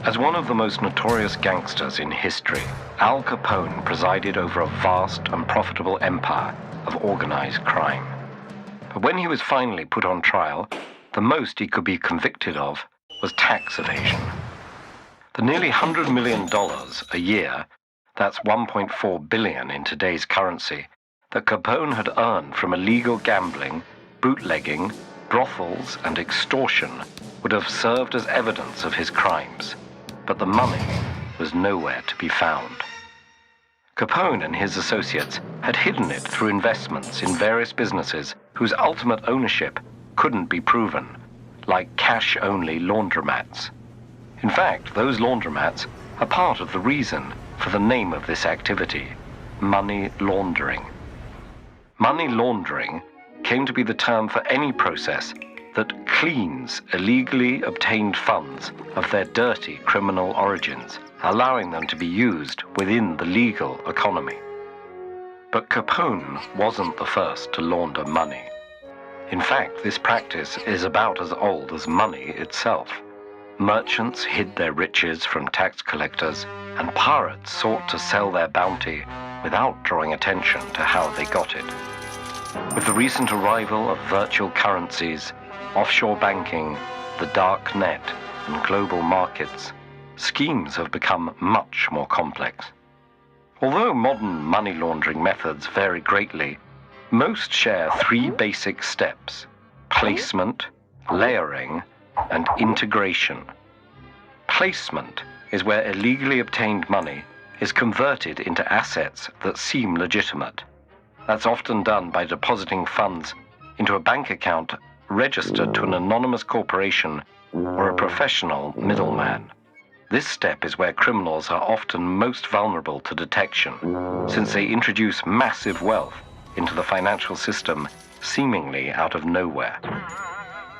As one of the most notorious gangsters in history, Al Capone presided over a vast and profitable empire of organized crime. But when he was finally put on trial, the most he could be convicted of was tax evasion. The nearly $100 million a year, that's $1.4 billion in today's currency, that Capone had earned from illegal gambling, bootlegging, brothels, and extortion would have served as evidence of his crimes. But the money was nowhere to be found. Capone and his associates had hidden it through investments in various businesses whose ultimate ownership couldn't be proven, like cash-only laundromats. In fact, those laundromats are part of the reason for the name of this activity, money laundering. Money laundering came to be the term for any process that cleans illegally obtained funds of their dirty criminal origins, allowing them to be used within the legal economy. But Capone wasn't the first to launder money. In fact, this practice is about as old as money itself. Merchants hid their riches from tax collectors, and pirates sought to sell their bounty without drawing attention to how they got it. With the recent arrival of virtual currencies, offshore banking, the dark net, and global markets, schemes have become much more complex. Although modern money laundering methods vary greatly, most share three basic steps: placement, layering, and integration. Placement is where illegally obtained money is converted into assets that seem legitimate. That's often done by depositing funds into a bank account registered to an anonymous corporation or a professional middleman. This step is where criminals are often most vulnerable to detection, since they introduce massive wealth into the financial system seemingly out of nowhere.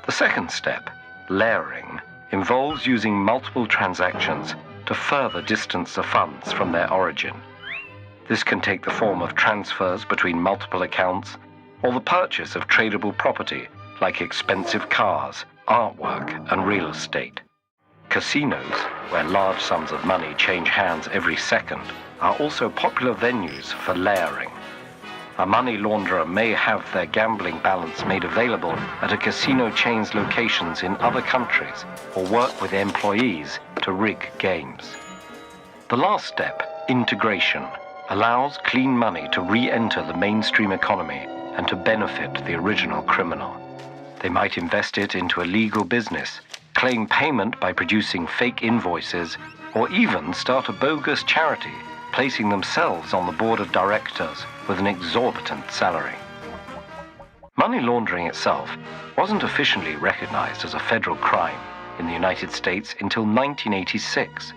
The second step, layering, involves using multiple transactions to further distance the funds from their origin. This can take the form of transfers between multiple accounts or the purchase of tradable property like expensive cars, artwork, and real estate. Casinos, where large sums of money change hands every second, are also popular venues for layering. A money launderer may have their gambling balance made available at a casino chain's locations in other countries or work with employees to rig games. The last step, integration, allows clean money to re-enter the mainstream economy and to benefit the original criminal. They might invest it into a legal business, claim payment by producing fake invoices, or even start a bogus charity, placing themselves on the board of directors with an exorbitant salary. Money laundering itself wasn't officially recognized as a federal crime in the United States until 1986.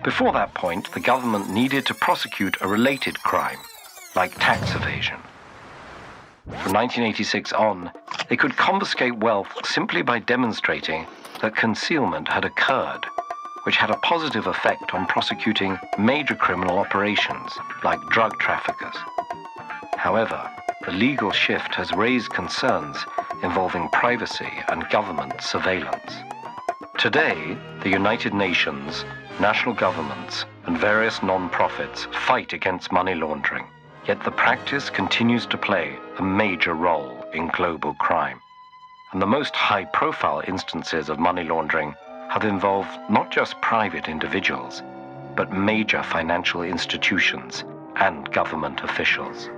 Before that point, the government needed to prosecute a related crime, like tax evasion. From 1986 on, they could confiscate wealth simply by demonstrating that concealment had occurred, which had a positive effect on prosecuting major criminal operations like drug traffickers. However, the legal shift has raised concerns involving privacy and government surveillance. Today, the United Nations, national governments, and various non-profits fight against money laundering, yet the practice continues to play a major role in global crime. And the most high-profile instances of money laundering have involved not just private individuals, but major financial institutions and government officials.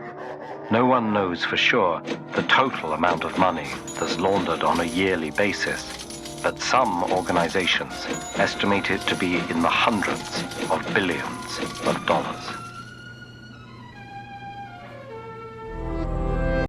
No one knows for sure the total amount of money that's laundered on a yearly basis, but some organizations estimate it to be in the hundreds of billions of dollars.